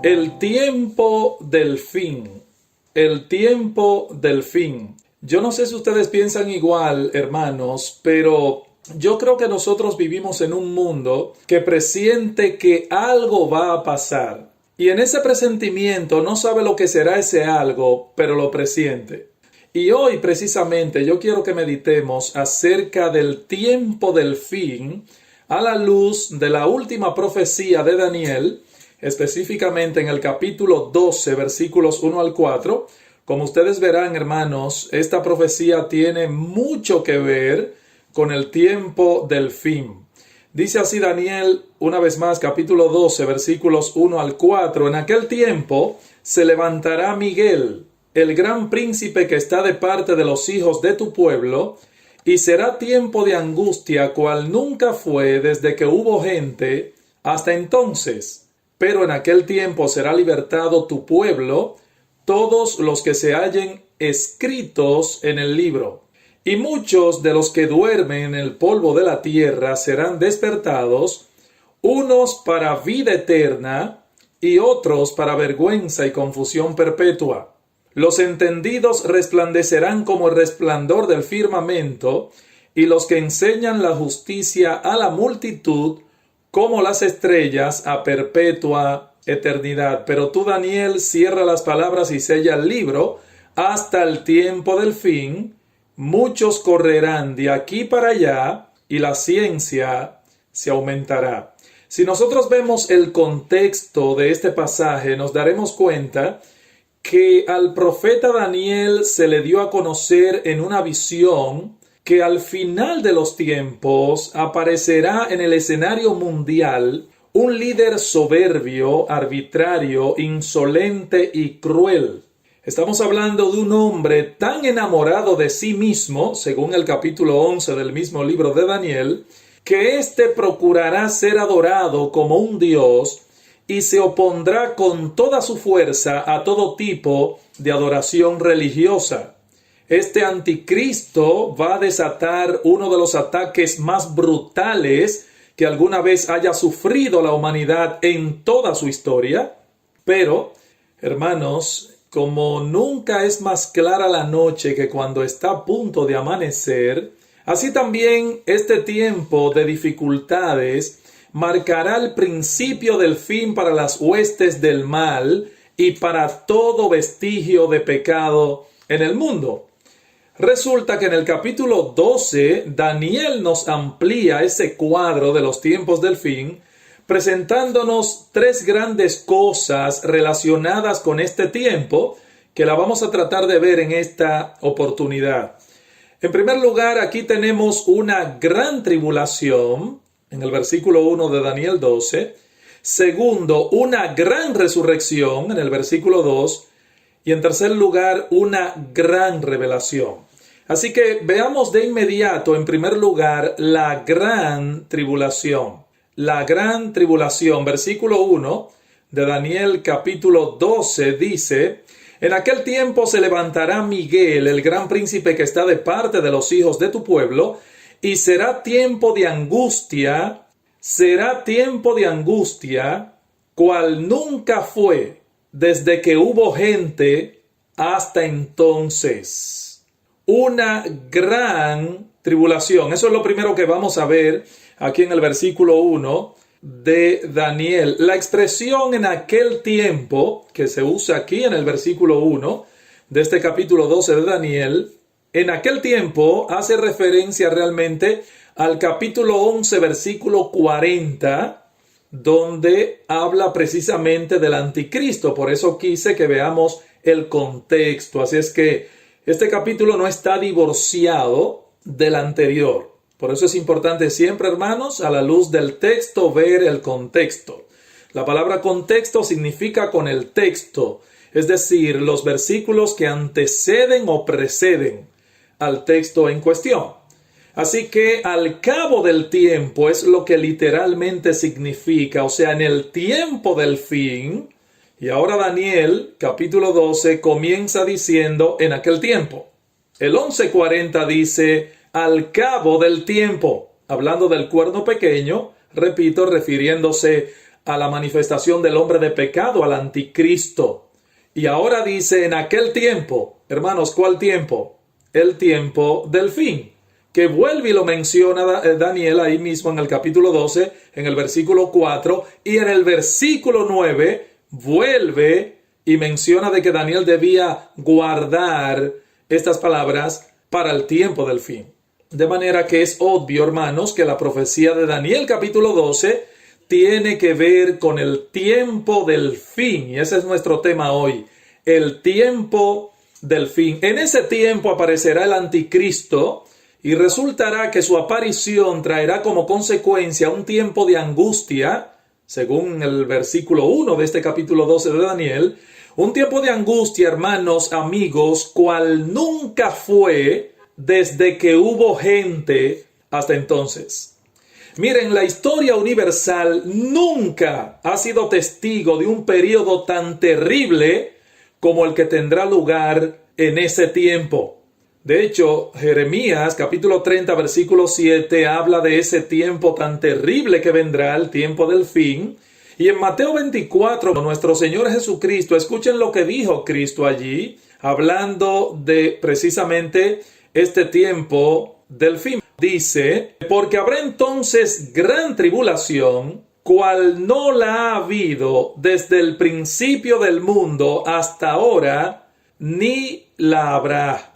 El tiempo del fin. El tiempo del fin. Yo no sé si ustedes piensan igual, hermanos, pero yo creo que nosotros vivimos en un mundo que presiente que algo va a pasar. Y en ese presentimiento no sabe lo que será ese algo, pero lo presiente. Y hoy precisamente yo quiero que meditemos acerca del tiempo del fin a la luz de la última profecía de Daniel, específicamente en el capítulo 12, versículos 1 al 4. Como ustedes verán, hermanos, esta profecía tiene mucho que ver con el tiempo del fin. Dice así Daniel, una vez más, capítulo 12, versículos 1 al 4. En aquel tiempo se levantará Miguel, el gran príncipe que está de parte de los hijos de tu pueblo, y será tiempo de angustia cual nunca fue desde que hubo gente hasta entonces. Pero en aquel tiempo será libertado tu pueblo, todos los que se hallen escritos en el libro. Y muchos de los que duermen en el polvo de la tierra serán despertados, unos para vida eterna y otros para vergüenza y confusión perpetua. Los entendidos resplandecerán como el resplandor del firmamento, y los que enseñan la justicia a la multitud como las estrellas a perpetua eternidad. Pero tú, Daniel, cierra las palabras y sella el libro hasta el tiempo del fin. Muchos correrán de aquí para allá y la ciencia se aumentará. Si nosotros vemos el contexto de este pasaje, nos daremos cuenta que al profeta Daniel se le dio a conocer en una visión que al final de los tiempos aparecerá en el escenario mundial un líder soberbio, arbitrario, insolente y cruel. Estamos hablando de un hombre tan enamorado de sí mismo, según el capítulo 11 del mismo libro de Daniel, que éste procurará ser adorado como un dios y se opondrá con toda su fuerza a todo tipo de adoración religiosa. Este anticristo va a desatar uno de los ataques más brutales que alguna vez haya sufrido la humanidad en toda su historia. Pero, hermanos, como nunca es más clara la noche que cuando está a punto de amanecer, así también este tiempo de dificultades marcará el principio del fin para las huestes del mal y para todo vestigio de pecado en el mundo. Resulta que en el capítulo 12, Daniel nos amplía ese cuadro de los tiempos del fin, presentándonos tres grandes cosas relacionadas con este tiempo, que la vamos a tratar de ver en esta oportunidad. En primer lugar, aquí tenemos una gran tribulación, en el versículo 1 de Daniel 12. Segundo, una gran resurrección, en el versículo 2. Y en tercer lugar, una gran revelación. Así que veamos de inmediato, en primer lugar, la gran tribulación. La gran tribulación, versículo 1 de Daniel capítulo 12 dice: en aquel tiempo se levantará Miguel, el gran príncipe que está de parte de los hijos de tu pueblo, y será tiempo de angustia, cual nunca fue desde que hubo gente hasta entonces. Una gran tribulación. Eso es lo primero que vamos a ver aquí en el versículo 1 de Daniel. La expresión en aquel tiempo, que se usa aquí en el versículo 1 de este capítulo 12 de Daniel, en aquel tiempo hace referencia realmente al capítulo 11, versículo 40, donde habla precisamente del anticristo. Por eso quise que veamos el contexto. Así es que este capítulo no está divorciado del anterior. Por eso es importante siempre, hermanos, a la luz del texto, ver el contexto. La palabra contexto significa con el texto, es decir, los versículos que anteceden o preceden al texto en cuestión. Así que al cabo del tiempo es lo que literalmente significa, o sea, en el tiempo del fin. Y ahora Daniel, capítulo 12, comienza diciendo en aquel tiempo. El 11:40 dice al cabo del tiempo, hablando del cuerno pequeño, repito, refiriéndose a la manifestación del hombre de pecado, al anticristo. Y ahora dice, en aquel tiempo, hermanos, ¿cuál tiempo? El tiempo del fin, que vuelve y lo menciona Daniel ahí mismo en el capítulo 12, en el versículo 4, y en el versículo 9 vuelve y menciona de que Daniel debía guardar estas palabras para el tiempo del fin. De manera que es obvio, hermanos, que la profecía de Daniel capítulo 12 tiene que ver con el tiempo del fin. Y ese es nuestro tema hoy, el tiempo del fin. En ese tiempo aparecerá el anticristo y resultará que su aparición traerá como consecuencia un tiempo de angustia, según el versículo 1 de este capítulo 12 de Daniel, un tiempo de angustia, hermanos, amigos, cual nunca fue desde que hubo gente hasta entonces. Miren, la historia universal nunca ha sido testigo de un periodo tan terrible como el que tendrá lugar en ese tiempo. De hecho, Jeremías capítulo 30 versículo 7 habla de ese tiempo tan terrible que vendrá, el tiempo del fin. Y en Mateo 24, nuestro Señor Jesucristo, escuchen lo que dijo Cristo allí, hablando de precisamente este tiempo del fin. Dice, porque habrá entonces gran tribulación, cual no la ha habido desde el principio del mundo hasta ahora, ni la habrá.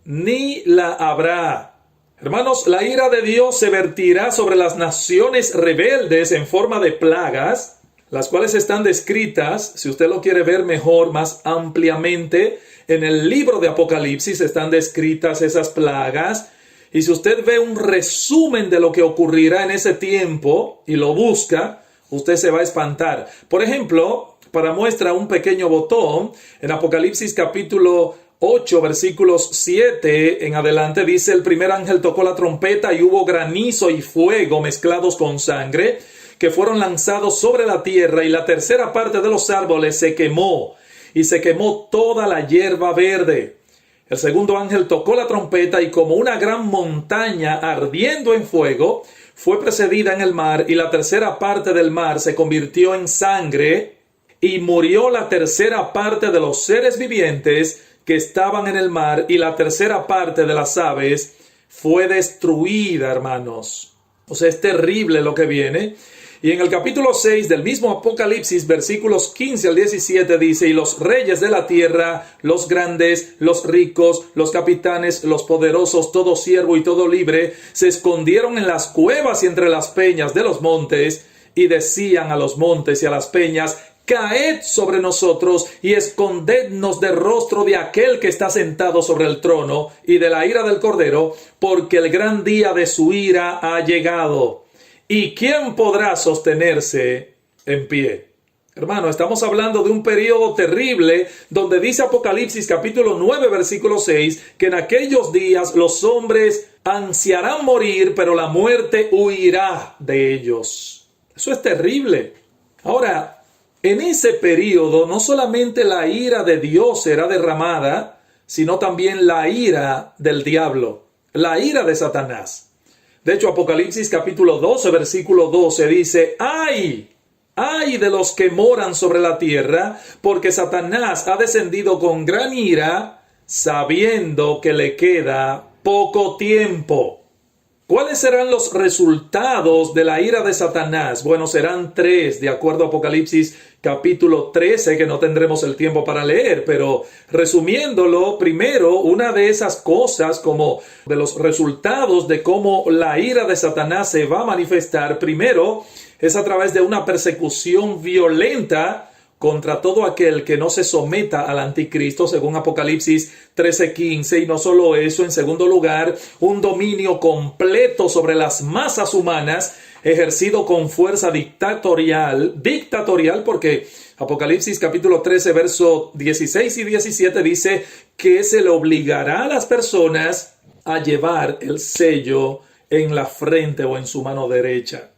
Ni la habrá. Hermanos, la ira de Dios se vertirá sobre las naciones rebeldes en forma de plagas, las cuales están descritas, si usted lo quiere ver mejor, más ampliamente, en el libro de Apocalipsis están descritas esas plagas. Y si usted ve un resumen de lo que ocurrirá en ese tiempo y lo busca, usted se va a espantar. Por ejemplo, para muestra un pequeño botón, en Apocalipsis capítulo 8, versículos 7 en adelante, dice, el primer ángel tocó la trompeta y hubo granizo y fuego mezclados con sangre, que fueron lanzados sobre la tierra, y la tercera parte de los árboles se quemó, y se quemó toda la hierba verde. El segundo ángel tocó la trompeta, y como una gran montaña ardiendo en fuego, fue precedida en el mar, y la tercera parte del mar se convirtió en sangre, y murió la tercera parte de los seres vivientes que estaban en el mar, y la tercera parte de las aves fue destruida, hermanos. O sea, es terrible lo que viene. Y en el capítulo 6 del mismo Apocalipsis, versículos 15 al 17, dice, y los reyes de la tierra, los grandes, los ricos, los capitanes, los poderosos, todo siervo y todo libre, se escondieron en las cuevas y entre las peñas de los montes, y decían a los montes y a las peñas, caed sobre nosotros y escondednos del rostro de aquel que está sentado sobre el trono y de la ira del Cordero, porque el gran día de su ira ha llegado. ¿Y quién podrá sostenerse en pie? Hermano, estamos hablando de un periodo terrible donde dice Apocalipsis capítulo 9 versículo 6 que en aquellos días los hombres ansiarán morir, pero la muerte huirá de ellos. Eso es terrible. Ahora, en ese periodo no solamente la ira de Dios será derramada, sino también la ira del diablo, la ira de Satanás. De hecho, Apocalipsis capítulo 12, versículo 12 dice, ¡ay! ¡Ay de los que moran sobre la tierra! Porque Satanás ha descendido con gran ira, sabiendo que le queda poco tiempo. ¿Cuáles serán los resultados de la ira de Satanás? Bueno, serán tres, de acuerdo a Apocalipsis capítulo 13, que no tendremos el tiempo para leer, pero resumiéndolo, primero, una de esas cosas como de los resultados de cómo la ira de Satanás se va a manifestar, primero, es a través de una persecución violenta contra todo aquel que no se someta al anticristo, según Apocalipsis 13:15, y no solo eso, en segundo lugar, un dominio completo sobre las masas humanas, ejercido con fuerza dictatorial porque Apocalipsis capítulo 13, verso 16 y 17 dice que se le obligará a las personas a llevar el sello en la frente o en su mano derecha.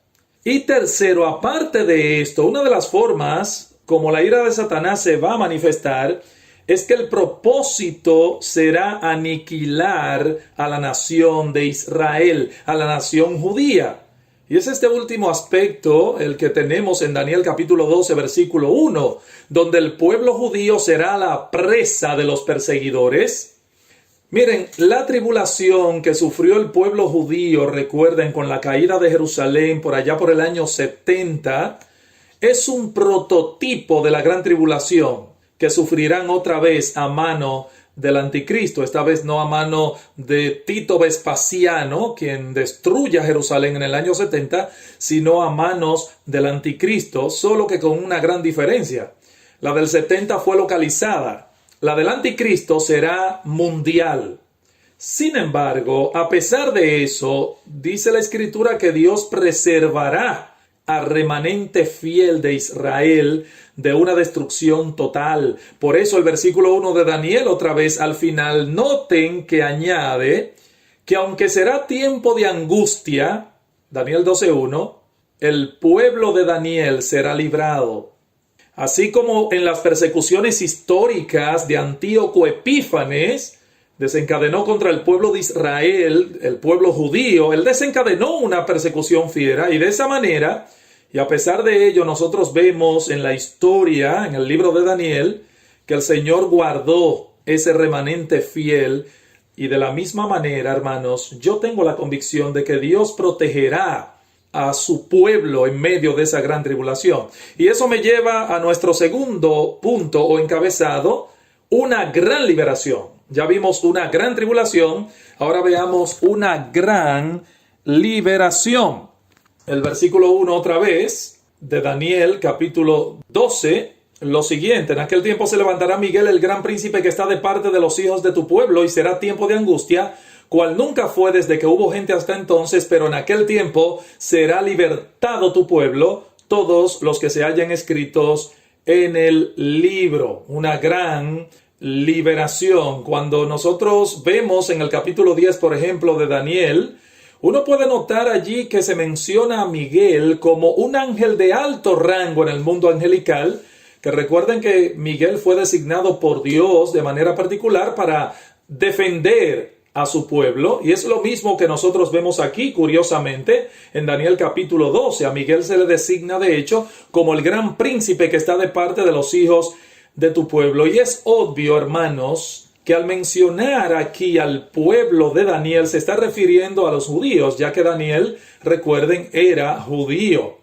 Y tercero, aparte de esto, una de las formas como la ira de Satanás se va a manifestar es que el propósito será aniquilar a la nación de Israel, a la nación judía. Y es este último aspecto el que tenemos en Daniel capítulo 12, versículo 1, donde el pueblo judío será la presa de los perseguidores. Miren, la tribulación que sufrió el pueblo judío, recuerden, con la caída de Jerusalén por allá por el año 70, es un prototipo de la gran tribulación que sufrirán otra vez a mano del anticristo, esta vez no a mano de Tito Vespasiano, quien destruye a Jerusalén en el año 70, sino a manos del anticristo, solo que con una gran diferencia. La del 70 fue localizada, la del anticristo será mundial. Sin embargo, a pesar de eso, dice la Escritura que Dios preservará al remanente fiel de Israel de una destrucción total. Por eso el versículo 1 de Daniel, otra vez al final, noten que añade que aunque será tiempo de angustia, Daniel 12:1, el pueblo de Daniel será librado. Así como en las persecuciones históricas de Antíoco Epífanes, desencadenó contra el pueblo de Israel, el pueblo judío, él desencadenó una persecución fiera y de esa manera, y a pesar de ello, nosotros vemos en la historia, en el libro de Daniel, que el Señor guardó ese remanente fiel y de la misma manera, hermanos, yo tengo la convicción de que Dios protegerá a su pueblo en medio de esa gran tribulación. Y eso me lleva a nuestro segundo punto o encabezado, una gran liberación. Ya vimos una gran tribulación, ahora veamos una gran liberación. El versículo 1 otra vez de Daniel capítulo 12, lo siguiente: en aquel tiempo se levantará Miguel, el gran príncipe que está de parte de los hijos de tu pueblo, y será tiempo de angustia, cual nunca fue desde que hubo gente hasta entonces, pero en aquel tiempo será libertado tu pueblo, todos los que se hallen escritos en el libro. Una gran liberación. Cuando nosotros vemos en el capítulo 10, por ejemplo, de Daniel, uno puede notar allí que se menciona a Miguel como un ángel de alto rango en el mundo angelical, que recuerden que Miguel fue designado por Dios de manera particular para defender a su pueblo, y es lo mismo que nosotros vemos aquí, curiosamente, en Daniel capítulo 12. A Miguel se le designa, de hecho, como el gran príncipe que está de parte de los hijos de tu pueblo. Y es obvio, hermanos, que al mencionar aquí al pueblo de Daniel se está refiriendo a los judíos, ya que Daniel, recuerden, era judío.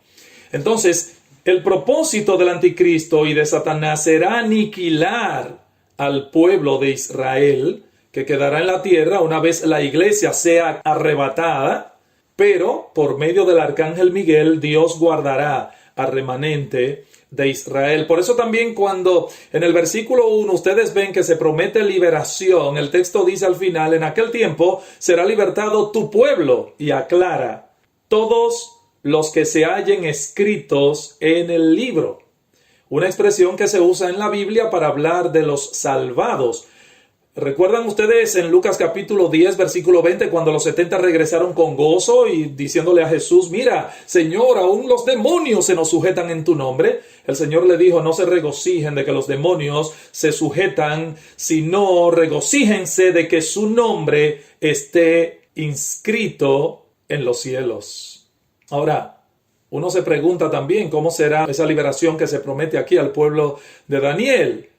Entonces, el propósito del anticristo y de Satanás será aniquilar al pueblo de Israel, que quedará en la tierra una vez la iglesia sea arrebatada, pero por medio del arcángel Miguel, Dios guardará al remanente de Israel. Por eso también cuando en el versículo 1 ustedes ven que se promete liberación, el texto dice al final: en aquel tiempo será libertado tu pueblo, y aclara: todos los que se hallen escritos en el libro. Una expresión que se usa en la Biblia para hablar de los salvados. ¿Recuerdan ustedes en Lucas capítulo 10, versículo 20, cuando los 70 regresaron con gozo y diciéndole a Jesús: mira, Señor, aún los demonios se nos sujetan en tu nombre? El Señor le dijo: no se regocijen de que los demonios se sujetan, sino regocíjense de que su nombre esté inscrito en los cielos. Ahora, uno se pregunta también cómo será esa liberación que se promete aquí al pueblo de Daniel.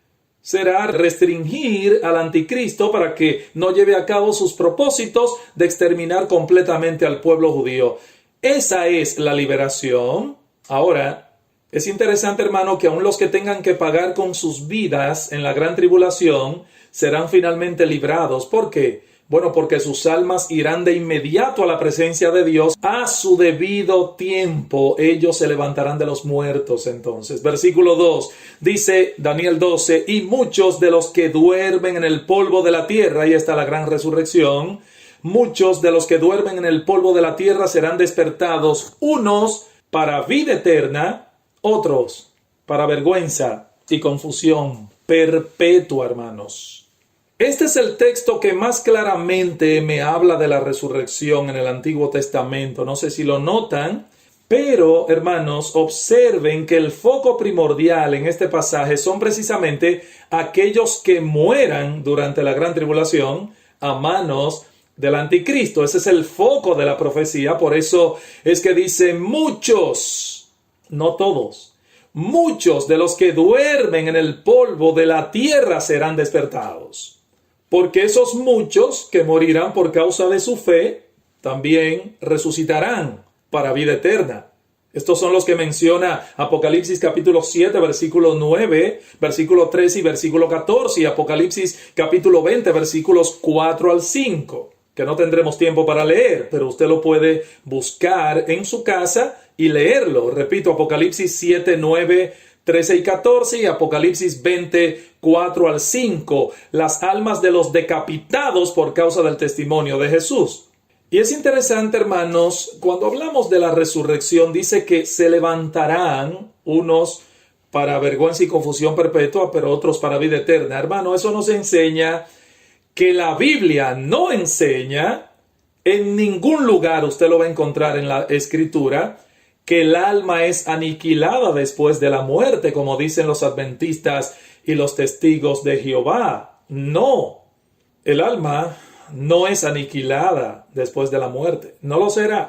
Será restringir al anticristo para que no lleve a cabo sus propósitos de exterminar completamente al pueblo judío. Esa es la liberación. Ahora, es interesante, hermano, que aun los que tengan que pagar con sus vidas en la gran tribulación serán finalmente librados. ¿Por qué? Bueno, porque sus almas irán de inmediato a la presencia de Dios a su debido tiempo. Ellos se levantarán de los muertos entonces. Versículo 2, dice Daniel 12, y muchos de los que duermen en el polvo de la tierra, ahí está la gran resurrección, muchos de los que duermen en el polvo de la tierra serán despertados, unos para vida eterna, otros para vergüenza y confusión perpetua, hermanos. Este es el texto que más claramente me habla de la resurrección en el Antiguo Testamento. No sé si lo notan, pero, hermanos, observen que el foco primordial en este pasaje son precisamente aquellos que mueran durante la gran tribulación a manos del anticristo. Ese es el foco de la profecía. Por eso es que dice muchos, no todos, muchos de los que duermen en el polvo de la tierra serán despertados. Porque esos muchos que morirán por causa de su fe, también resucitarán para vida eterna. Estos son los que menciona Apocalipsis capítulo 7, versículo 9, versículo 13 y versículo 14, y Apocalipsis capítulo 20, versículos 4 al 5, que no tendremos tiempo para leer, pero usted lo puede buscar en su casa y leerlo. Repito, Apocalipsis 7, 9, 13 y 14 y Apocalipsis 20, 4 al 5, las almas de los decapitados por causa del testimonio de Jesús. Y es interesante, hermanos, cuando hablamos de la resurrección, dice que se levantarán unos para vergüenza y confusión perpetua, pero otros para vida eterna. Hermano, eso nos enseña que la Biblia no enseña, en ningún lugar usted lo va a encontrar en la Escritura, que el alma es aniquilada después de la muerte, como dicen los adventistas y los testigos de Jehová. No, el alma no es aniquilada después de la muerte. No lo será.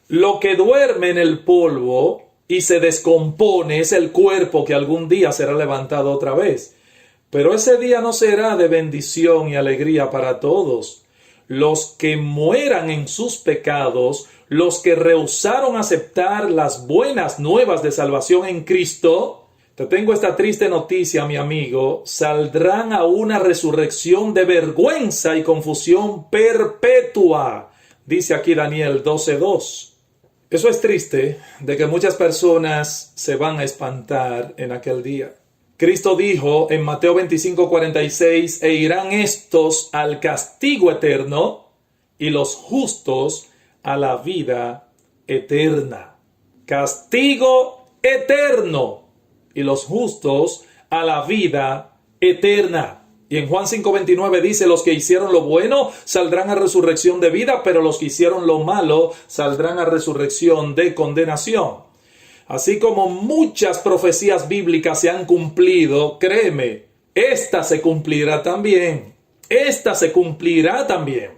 Lo que duerme en el polvo y se descompone es el cuerpo que algún día será levantado otra vez. Pero ese día no será de bendición y alegría para todos. Los que mueran en sus pecados, los que rehusaron aceptar las buenas nuevas de salvación en Cristo, te tengo esta triste noticia, mi amigo, saldrán a una resurrección de vergüenza y confusión perpetua. Dice aquí Daniel 12:2. Eso es triste, de que muchas personas se van a espantar en aquel día. Cristo dijo en Mateo 25:46, e irán estos al castigo eterno y los justos a la vida eterna. Castigo eterno. Y los justos a la vida eterna. Y en Juan 5:29 dice, los que hicieron lo bueno saldrán a resurrección de vida, pero los que hicieron lo malo saldrán a resurrección de condenación. Así como muchas profecías bíblicas se han cumplido, créeme, esta se cumplirá también. Esta se cumplirá también.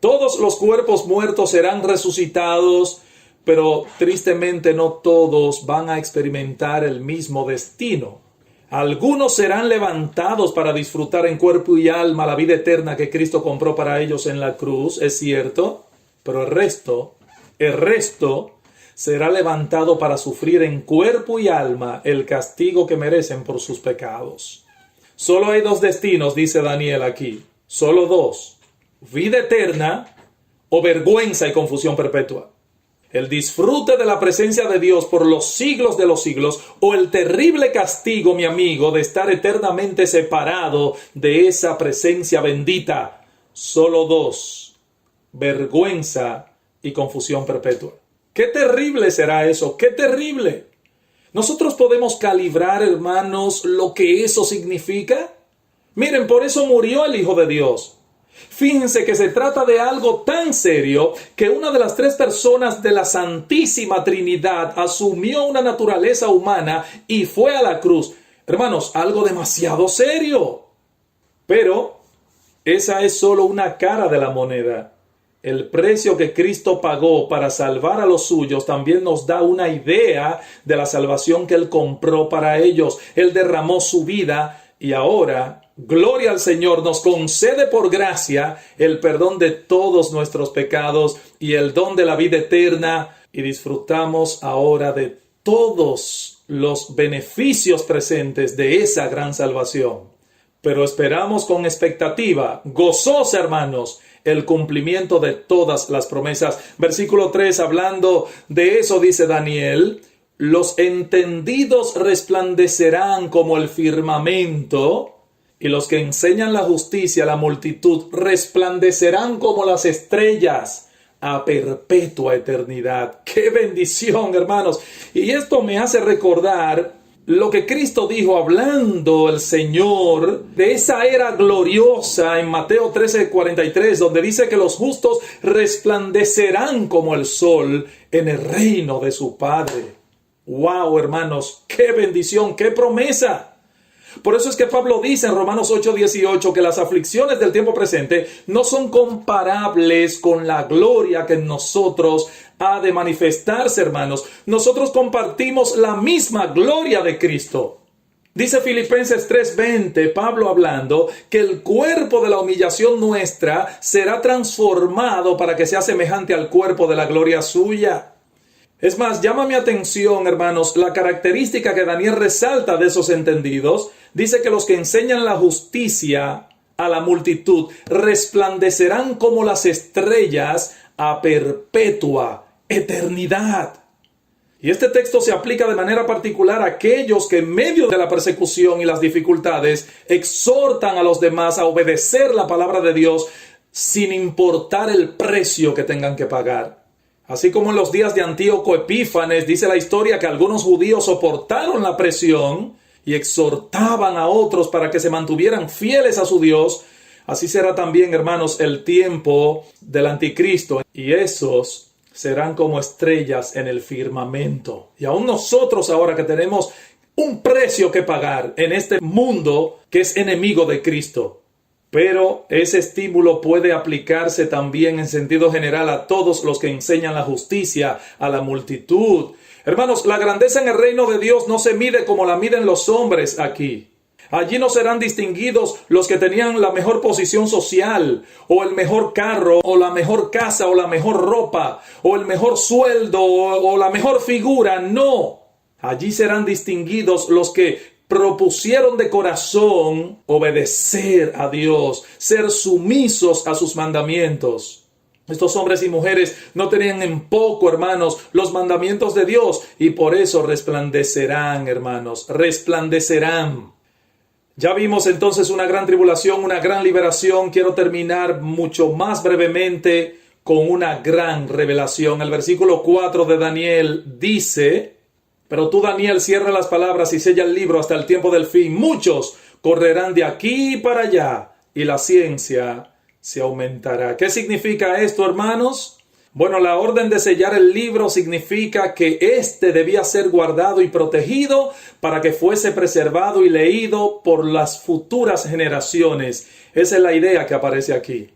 Todos los cuerpos muertos serán resucitados, pero tristemente no todos van a experimentar el mismo destino. Algunos serán levantados para disfrutar en cuerpo y alma la vida eterna que Cristo compró para ellos en la cruz, es cierto, pero el resto será levantado para sufrir en cuerpo y alma el castigo que merecen por sus pecados. Solo hay dos destinos, dice Daniel aquí, solo dos: vida eterna o vergüenza y confusión perpetua. El disfrute de la presencia de Dios por los siglos de los siglos, o el terrible castigo, mi amigo, de estar eternamente separado de esa presencia bendita. Solo dos: vergüenza y confusión perpetua. ¡Qué terrible será eso! ¡Qué terrible! ¿Nosotros podemos calibrar, hermanos, lo que eso significa? Miren, por eso murió el Hijo de Dios. Fíjense que se trata de algo tan serio que una de las tres personas de la Santísima Trinidad asumió una naturaleza humana y fue a la cruz. Hermanos, algo demasiado serio. Pero esa es solo una cara de la moneda. El precio que Cristo pagó para salvar a los suyos también nos da una idea de la salvación que Él compró para ellos. Él derramó su vida y ahora, gloria al Señor, nos concede por gracia el perdón de todos nuestros pecados y el don de la vida eterna, y disfrutamos ahora de todos los beneficios presentes de esa gran salvación. Pero esperamos con expectativa, gozosa, hermanos, el cumplimiento de todas las promesas. Versículo 3, hablando de eso, dice Daniel: los entendidos resplandecerán como el firmamento, y los que enseñan la justicia a la multitud resplandecerán como las estrellas a perpetua eternidad. ¡Qué bendición, hermanos! Y esto me hace recordar lo que Cristo dijo hablando el Señor de esa era gloriosa en Mateo 13:43, donde dice que los justos resplandecerán como el sol en el reino de su Padre. ¡Wow, hermanos! ¡Qué bendición! ¡Qué promesa! Por eso es que Pablo dice en Romanos 8:18 que las aflicciones del tiempo presente no son comparables con la gloria que en nosotros ha de manifestarse, hermanos. Nosotros compartimos la misma gloria de Cristo. Dice Filipenses 3:20, Pablo hablando, que el cuerpo de la humillación nuestra será transformado para que sea semejante al cuerpo de la gloria suya. Es más, llama mi atención, hermanos, la característica que Daniel resalta de esos entendidos. Dice que los que enseñan la justicia a la multitud resplandecerán como las estrellas a perpetua eternidad. Y este texto se aplica de manera particular a aquellos que en medio de la persecución y las dificultades exhortan a los demás a obedecer la palabra de Dios sin importar el precio que tengan que pagar. Así como en los días de Antíoco Epífanes, dice la historia que algunos judíos soportaron la presión y exhortaban a otros para que se mantuvieran fieles a su Dios. Así será también, hermanos, el tiempo del anticristo. Y esos serán como estrellas en el firmamento. Y aún nosotros ahora que tenemos un precio que pagar en este mundo que es enemigo de Cristo. Pero ese estímulo puede aplicarse también en sentido general a todos los que enseñan la justicia a la multitud. Hermanos, la grandeza en el reino de Dios no se mide como la miden los hombres aquí. Allí no serán distinguidos los que tenían la mejor posición social, o el mejor carro, o la mejor casa, o la mejor ropa, o el mejor sueldo, o la mejor figura. No. Allí serán distinguidos los que propusieron de corazón obedecer a Dios, ser sumisos a sus mandamientos. Estos hombres y mujeres no tenían en poco, hermanos, los mandamientos de Dios y por eso resplandecerán, hermanos, resplandecerán. Ya vimos entonces una gran tribulación, una gran liberación. Quiero terminar mucho más brevemente con una gran revelación. El versículo 4 de Daniel dice: pero tú, Daniel, cierra las palabras y sella el libro hasta el tiempo del fin. Muchos correrán de aquí para allá y la ciencia se aumentará. ¿Qué significa esto, hermanos? Bueno, la orden de sellar el libro significa que éste debía ser guardado y protegido para que fuese preservado y leído por las futuras generaciones. Esa es la idea que aparece aquí.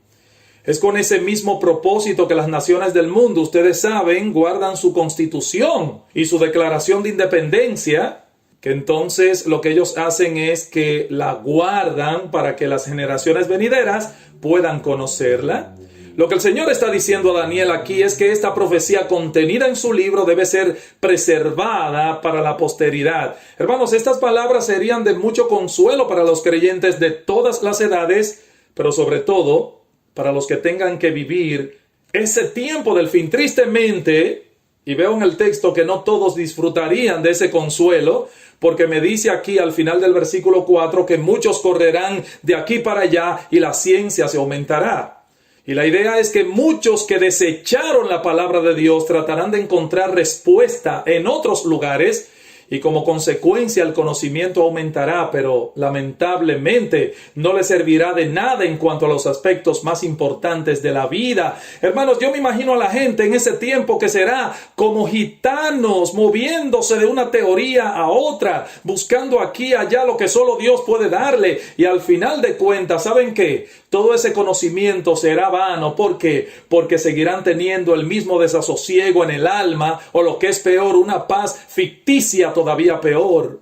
Es con ese mismo propósito que las naciones del mundo, ustedes saben, guardan su constitución y su declaración de independencia, que entonces lo que ellos hacen es que la guardan para que las generaciones venideras puedan conocerla. Lo que el Señor está diciendo a Daniel aquí es que esta profecía contenida en su libro debe ser preservada para la posteridad. Hermanos, estas palabras serían de mucho consuelo para los creyentes de todas las edades, pero sobre todo para los que tengan que vivir ese tiempo del fin. Tristemente, y veo en el texto que no todos disfrutarían de ese consuelo, porque me dice aquí al final del versículo 4 que muchos correrán de aquí para allá y la ciencia se aumentará. Y la idea es que muchos que desecharon la palabra de Dios tratarán de encontrar respuesta en otros lugares y como consecuencia el conocimiento aumentará, pero lamentablemente no le servirá de nada en cuanto a los aspectos más importantes de la vida. Hermanos, yo me imagino a la gente en ese tiempo que será como gitanos moviéndose de una teoría a otra, buscando aquí y allá lo que solo Dios puede darle, y al final de cuentas, ¿saben qué? Todo ese conocimiento será vano. ¿Por qué? Porque seguirán teniendo el mismo desasosiego en el alma, o lo que es peor, una paz ficticia todavía peor.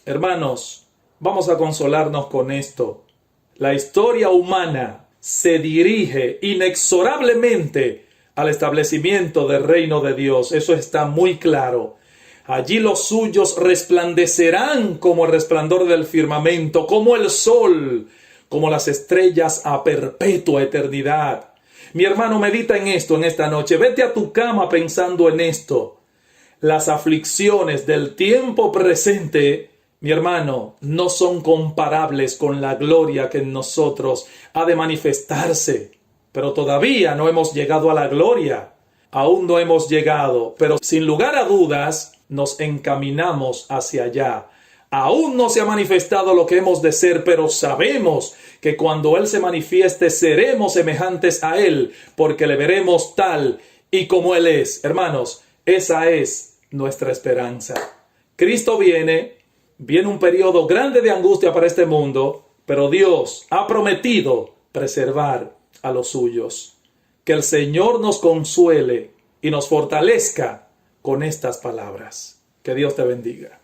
Hermanos, vamos a consolarnos con esto. La historia humana se dirige inexorablemente al establecimiento del reino de Dios. Eso está muy claro. Allí los suyos resplandecerán como el resplandor del firmamento, como el sol, como las estrellas a perpetua eternidad. Mi hermano, medita en esto en esta noche. Vete a tu cama pensando en esto. Las aflicciones del tiempo presente, mi hermano, no son comparables con la gloria que en nosotros ha de manifestarse. Pero todavía no hemos llegado a la gloria. Aún no hemos llegado, pero sin lugar a dudas nos encaminamos hacia allá. Aún no se ha manifestado lo que hemos de ser, pero sabemos que cuando Él se manifieste seremos semejantes a Él, porque le veremos tal y como Él es. Hermanos, esa es nuestra esperanza. Cristo viene, Viene un periodo grande de angustia para este mundo, pero Dios ha prometido preservar a los suyos. Que el Señor nos consuele y nos fortalezca con estas palabras. Que Dios te bendiga.